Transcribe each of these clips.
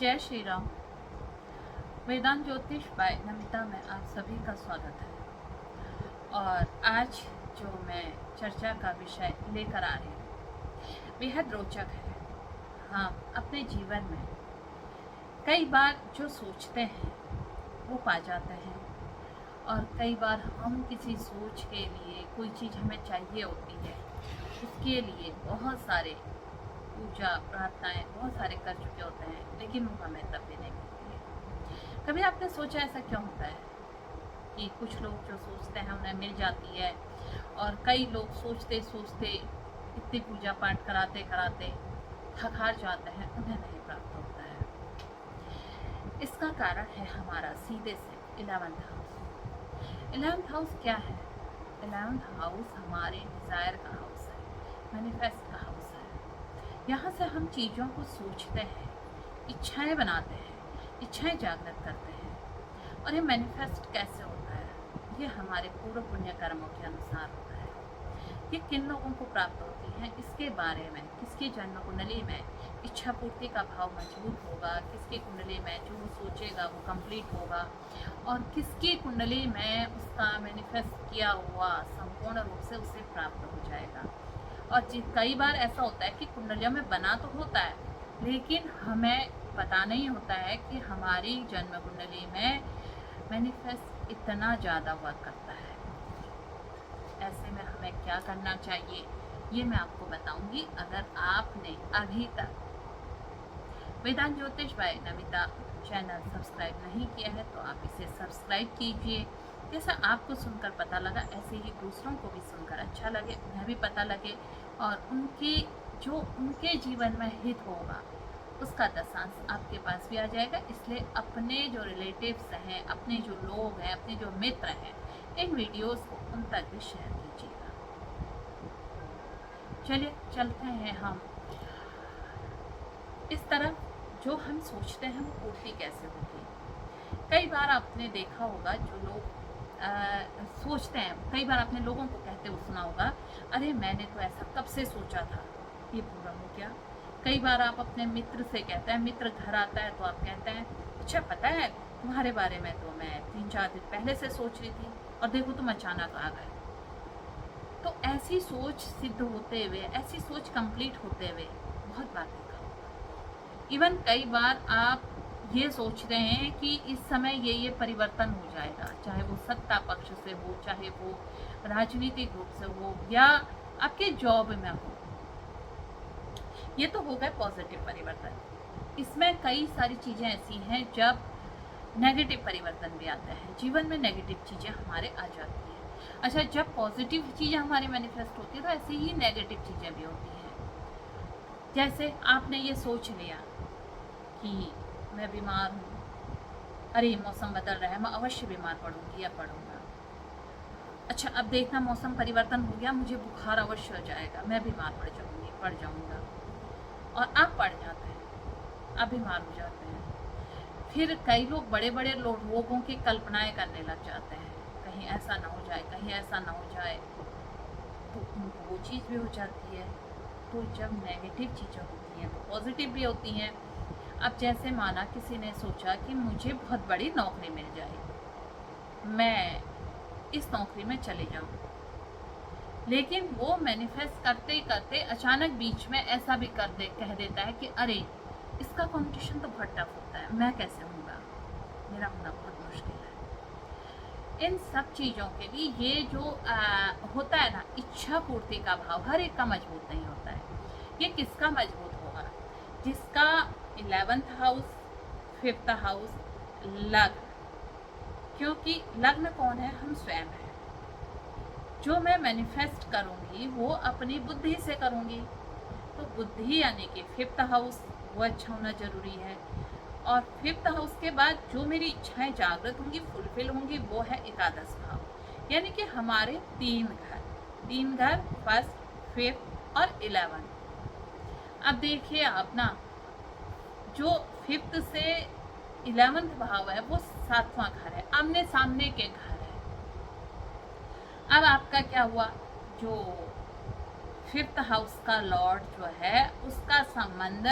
जय श्री राम। वेदांत ज्योतिष बाय नमिता में आप सभी का स्वागत है। और आज जो मैं चर्चा का विषय लेकर आ रही हूँ बेहद रोचक है। हम अपने जीवन में कई बार जो सोचते हैं वो पा जाते हैं, और कई बार हम किसी सोच के लिए कोई चीज़ हमें चाहिए होती है, उसके लिए बहुत सारे पूजा प्रार्थनाएं बहुत सारे कर चुके होते हैं, लेकिन वो हमें तब भी नहीं मिलती है। कभी आपने सोचा ऐसा क्यों होता है कि कुछ लोग जो सोचते हैं उन्हें मिल जाती है, और कई लोग सोचते सोचते इतनी पूजा पाठ कराते कराते थक हार जाते हैं, उन्हें नहीं प्राप्त होता है। इसका कारण है हमारा सीधे से 11th हाउस। 11th हाउस क्या है? 11th हाउस हमारे डिज़ायर का हाउस है, मैनिफेस्ट का हाउस है। यहाँ से हम चीज़ों को सोचते हैं, इच्छाएं बनाते हैं, इच्छाएं जागृत करते हैं। और ये मैनिफेस्ट कैसे होता है? ये हमारे पूर्व पुण्य कर्मों के अनुसार होता है। ये किन लोगों को प्राप्त होती है, इसके बारे में किसकी जन्म कुंडली में इच्छा पूर्ति का भाव मजबूत होगा, किसकी कुंडली में जो वो सोचेगा वो कंप्लीट होगा, और किसकी कुंडली में उसका मैनिफेस्ट किया हुआ संपूर्ण रूप से उसे प्राप्त हो जाएगा। और कई बार ऐसा होता है कि कुंडलियों में बना तो होता है, लेकिन हमें पता नहीं होता है कि हमारी जन्म कुंडली में मैनिफेस्ट इतना ज़्यादा वर्क करता है। ऐसे में हमें क्या करना चाहिए ये मैं आपको बताऊंगी। अगर आपने अभी तक वेदांत ज्योतिष बाय नमिता चैनल सब्सक्राइब नहीं किया है तो आप इसे सब्सक्राइब कीजिए। जैसा आपको सुनकर पता लगा ऐसे ही दूसरों को भी सुनकर अच्छा लगे, उन्हें भी पता लगे, और उनके जीवन में हित होगा उसका दशांश आपके पास भी आ जाएगा। इसलिए अपने जो रिलेटिव्स हैं, अपने जो लोग हैं, अपने जो मित्र हैं, इन वीडियोस को उन तक भी शेयर कीजिएगा। चलिए चलते हैं हम इस तरफ। जो हम सोचते हैं वो पूर्ति कैसे होगी? कई बार आपने देखा होगा जो लोग सोचते हैं, कई बार आपने लोगों को कहते हुए सुना होगा, अरे मैंने तो ऐसा कब से सोचा था, ये पूरा हो गया। कई बार आप अपने मित्र से कहते हैं, मित्र घर आता है तो आप कहते हैं, अच्छा पता है तुम्हारे बारे में तो मैं 3-4 दिन पहले से सोच रही थी, और देखो तुम अचानक आ गए। तो ऐसी सोच सिद्ध होते हुए, ऐसी सोच कंप्लीट होते हुए बहुत बार देखा होगा। इवन कई बार आप ये सोच रहे हैं कि इस समय ये परिवर्तन हो जाएगा, चाहे वो सत्ता पक्ष से हो, चाहे वो राजनीतिक रूप से हो, या आपके जॉब में हो। ये तो हो गए पॉजिटिव परिवर्तन। इसमें कई सारी चीज़ें ऐसी हैं जब नेगेटिव परिवर्तन भी आता है, जीवन में नेगेटिव चीज़ें हमारे आ जाती हैं। अच्छा, जब पॉजिटिव चीज़ें हमारे मैनिफेस्ट होती है तो ऐसी ही नेगेटिव चीज़ें भी होती हैं। जैसे आपने ये सोच लिया कि मैं बीमार हूँ, अरे मौसम बदल रहा है, मैं अवश्य बीमार पड़ूंगी या पड़ूंगा। अच्छा, अब देखना मौसम परिवर्तन हो गया, मुझे बुखार अवश्य हो जाएगा, मैं बीमार पड़ जाऊंगा। और आप पड़ जाते हैं, आप बीमार हो जाते हैं। फिर कई लोग बड़े बड़े रोगों की कल्पनाएं करने लग जाते हैं, कहीं ऐसा ना हो जाए, कहीं ऐसा ना हो जाए, तो उनको वो चीज़ भी हो जाती है। तो जब नेगेटिव चीज़ें होती हैं तो पॉजिटिव भी होती हैं। अब जैसे माना किसी ने सोचा कि मुझे बहुत बड़ी नौकरी मिल जाएगी, मैं इस नौकरी में चले जाऊँ, लेकिन वो मैनिफेस्ट करते करते अचानक बीच में ऐसा भी कह देता है कि अरे इसका कंपटीशन तो बहुत टफ होता है, मैं कैसे होऊंगा, मेरा होना बहुत मुश्किल है। इन सब चीज़ों के लिए ये जो होता है ना, इच्छा पूर्ति का भाव हर एक का मजबूत नहीं होता है। ये किसका मजबूत होगा? जिसका 11th हाउस, 5th हाउस, लग्न। क्योंकि लग्न कौन है? हम स्वयं हैं। जो मैं मैनिफेस्ट करूंगी वो अपनी बुद्धि से करूंगी, तो बुद्धि यानी कि 5th हाउस वो अच्छा होना जरूरी है। और 5th हाउस के बाद जो मेरी इच्छाएं जागृत होंगी, फुलफिल होंगी, वो है एकादश भाव। यानी कि हमारे 3 घर, 1st, 5th और 11th। अब देखिए आप ना, जो 5th से 11th भाव है वो 7वां घर है, आमने सामने के घर है। अब आपका क्या हुआ? जो 5th हाउस का लॉर्ड जो है उसका संबंध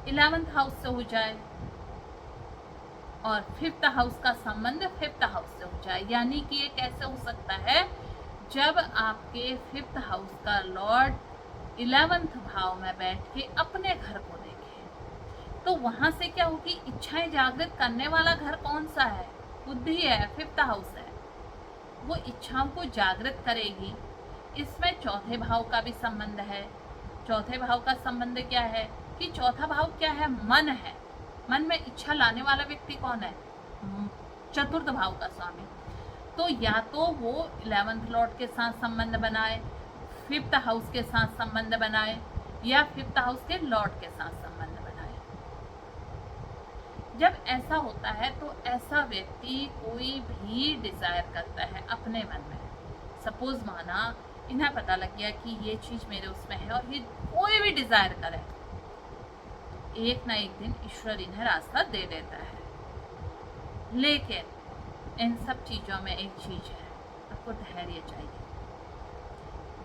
11th हाउस से हो जाए और 5th हाउस का संबंध 5th हाउस से हो जाए। यानी कि ये कैसे हो सकता है, जब आपके 5th हाउस का लॉर्ड 11th भाव में बैठ के अपने घर को देखे, तो वहां से क्या होगी, इच्छाएं जागृत करने वाला घर कौन सा है, बुद्धि है, 5th हाउस है, वो इच्छाओं को जागृत करेगी। इसमें चौथे भाव का भी संबंध है। चौथे भाव का संबंध क्या है कि चौथा भाव क्या है, मन है। मन में इच्छा लाने वाला व्यक्ति कौन है, चतुर्थ भाव का स्वामी। तो या तो वो 11th लॉर्ड के साथ संबंध बनाए, 5th हाउस के साथ संबंध बनाए, या 5th हाउस के लॉर्ड के साथ संबंध बनाए। जब ऐसा होता है तो ऐसा व्यक्ति कोई भी डिजायर करता है अपने मन में। सपोज माना इन्हें पता लग गया कि ये चीज मेरे उसमें है और ये कोई भी डिजायर करे, एक ना एक दिन ईश्वर इन्हें रास्ता दे देता है। लेकिन इन सब चीजों में एक चीज है, आपको धैर्य चाहिए।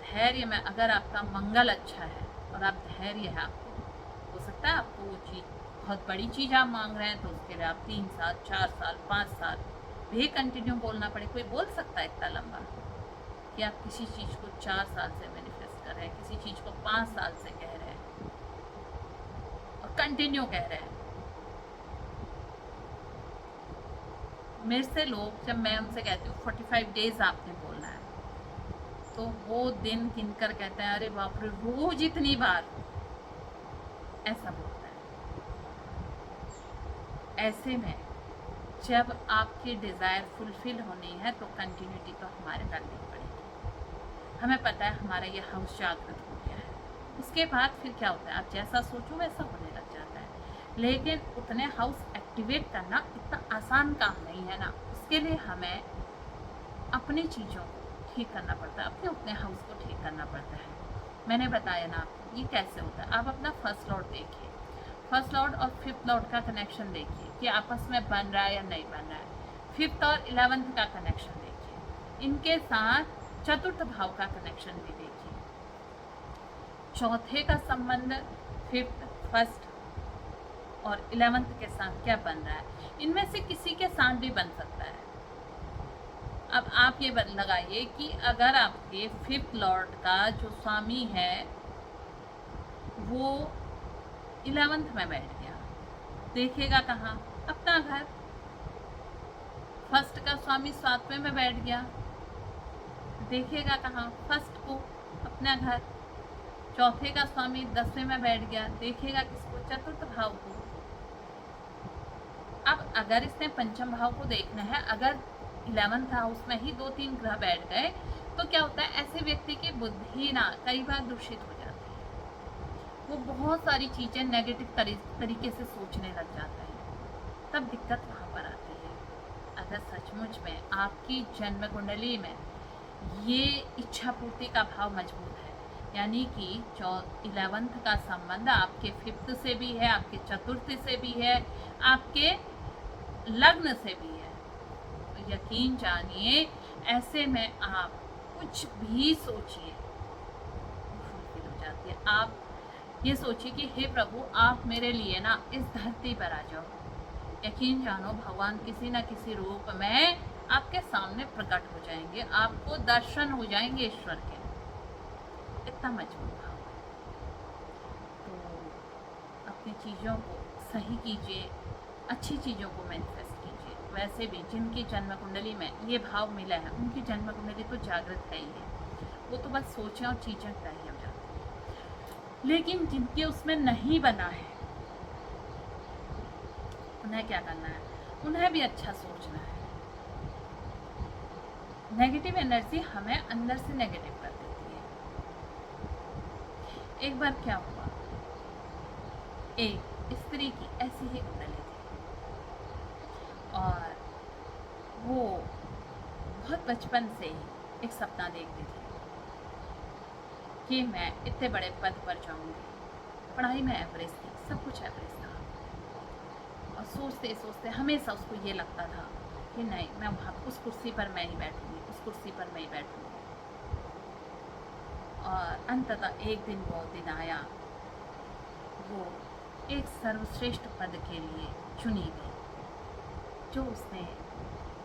धैर्य में अगर आपका मंगल अच्छा है और आप धैर्य है, आपको हो सकता है आपको वो चीज बहुत बड़ी चीज आप मांग रहे हैं तो उसके लिए आप 3 साल 4 साल 5 साल भी कंटिन्यू बोलना पड़े। कोई बोल सकता है इतना लंबा कि आप किसी चीज को 4 साल से मैनिफेस्ट कर रहे हैं, किसी चीज को 5 साल से कह रहे हैं और कंटिन्यू कह रहे हैं। मेरे से लोग, जब मैं उनसे कहती हूँ 45 डेज आपने बोलना है, तो वो दिन गिनकर कहते हैं अरे बाप रे, रोज इतनी बार, ऐसा बोलता है। ऐसे में जब आपकी डिजायर फुलफिल होनी है तो कंटिन्यूटी तो हमारे करनी पड़ेगी। हमें पता है हमारा ये हाउस जागृत हो गया है, उसके बाद फिर क्या होता है, आप जैसा सोचो वैसा होने लग जाता है। लेकिन उतने हाउस एक्टिवेट करना इतना आसान काम नहीं है ना, उसके लिए हमें अपनी चीज़ों को ठीक करना पड़ता है, अपने उतने हाउस को ठीक करना पड़ता है। मैंने बताया ना आपको ये कैसे होता है। आप अपना फर्स्ट लॉर्ड देखिए, फर्स्ट लॉर्ड और 5th लॉर्ड का कनेक्शन देखिए कि आपस में बन रहा है या नहीं बन रहा है। 5th और 11th का कनेक्शन देखिए, इनके साथ चतुर्थ भाव का कनेक्शन भी देखिए। चौथे का संबंध 5th, 1st और 11th के साथ क्या बन रहा है, इनमें से किसी के साथ भी बन सकता है। अब आप ये लगाइए कि अगर आपके 5th लॉर्ड का जो स्वामी है वो 11th में बैठ गया, देखेगा कहाँ, अपना घर। 1st का स्वामी 7वें में बैठ गया, देखेगा कहाँ, 1st को, अपना घर। चौथे का स्वामी 10वें में बैठ गया, देखेगा किसको, चतुर्थ भाव को। अब अगर इसने पंचम भाव को देखना है, अगर 11th हाउस में ही 2-3 ग्रह बैठ गए तो क्या होता है, ऐसे व्यक्ति की बुद्धि ना कई बार दूषित हो जाती है, वो बहुत सारी चीज़ें नेगेटिव तरीके से सोचने लग जाता है। तब दिक्कत वहाँ पर आती है। अगर सचमुच में आपकी जन्म कुंडली में ये इच्छा पूर्ति का भाव मजबूत है, यानी कि 11th का संबंध आपके 5th से भी है, आपके चतुर्थ से भी है, आपके लग्न से भी है, तो यकीन जानिए ऐसे में आप कुछ भी सोचिए फुलफिल हो जाती है। आप ये सोचिए कि हे प्रभु, आप मेरे लिए ना इस धरती पर आ जाओ। यकीन जानो भगवान किसी न किसी रूप में आपके सामने प्रकट हो जाएंगे, आपको दर्शन हो जाएंगे ईश्वर के। इतना मजबूत भाव है। तो अपनी चीज़ों को सही कीजिए, अच्छी चीज़ों को मैनिफेस्ट कीजिए। वैसे भी जिनकी जन्म कुंडली में ये भाव मिला है उनकी जन्म कुंडली तो जागृत है ही है, वो तो बस सोचें और चीज़ें तय हो जाती हैं। लेकिन जिनके उसमें नहीं बना है उन्हें क्या करना है, उन्हें भी अच्छा सोचना है। नेगेटिव एनर्जी हमें अंदर से नेगेटिव कर देती है। एक बार क्या हुआ, एक स्त्री की ऐसी ही कुंडली थी और वो बहुत बचपन से ही एक सपना देखती थी कि मैं इतने बड़े पद पर जाऊंगी। पढ़ाई में एवरेज थी, सब कुछ एवरेज था, और सोचते सोचते हमेशा उसको ये लगता था कि नहीं, मैं वहाँ उस कुर्सी पर मैं ही बैठूंगी, उस कुर्सी पर मैं ही बैठूंगी। और अंततः एक दिन वो दिन आया, वो एक सर्वश्रेष्ठ पद के लिए चुनी गई, जो उसने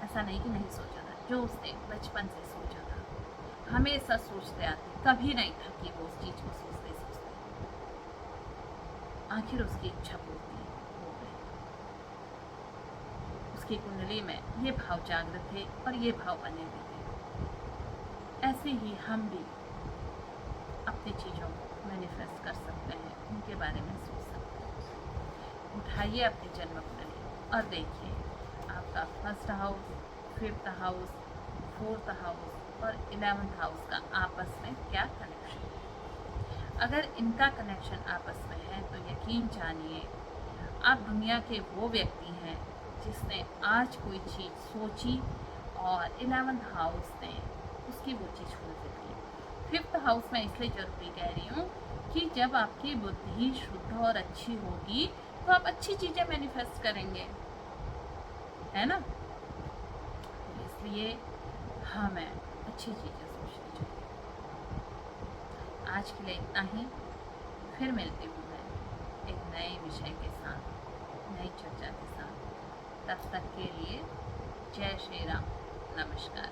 ऐसा नहीं कि नहीं सोचा था, जो उसने बचपन से सोचा था, हमेशा सोचते आती, कभी नहीं था कि वो उस चीज़ को सोचते सोचते आखिर उसकी इच्छा पूर्ति हो गई। उसकी कुंडली में ये भाव जागृत थे और ये भाव बने हुए थे। ऐसे ही हम भी अपनी चीज़ों को मैनिफेस्ट कर सकते हैं, उनके बारे में सोच सकते हैं। उठाइए अपनी जन्म कुंडली और देखिए आपका first house, fifth house, fourth house और 11th हाउस का आपस में क्या कनेक्शन है। अगर इनका कनेक्शन आपस में है तो यकीन जानिए आप दुनिया के वो व्यक्ति हैं जिसने आज कोई चीज़ सोची और 11th हाउस ने उसकी वो चीज़ फुलफिल की। फिफ्थ हाउस में इसलिए जरूरी कह रही हूँ कि जब आपकी बुद्धि शुद्ध और अच्छी होगी तो आप अच्छी चीज़ें मैनिफेस्ट करेंगे, है ना। तो इसलिए हमें अच्छी चीज़ें सोचनी चाहिए। आज के लिए इतना ही, फिर मिलती हूँ मैं एक नए विषय के साथ, नई चर्चा के साथ। तब तक के लिए जय श्री राम, नमस्कार।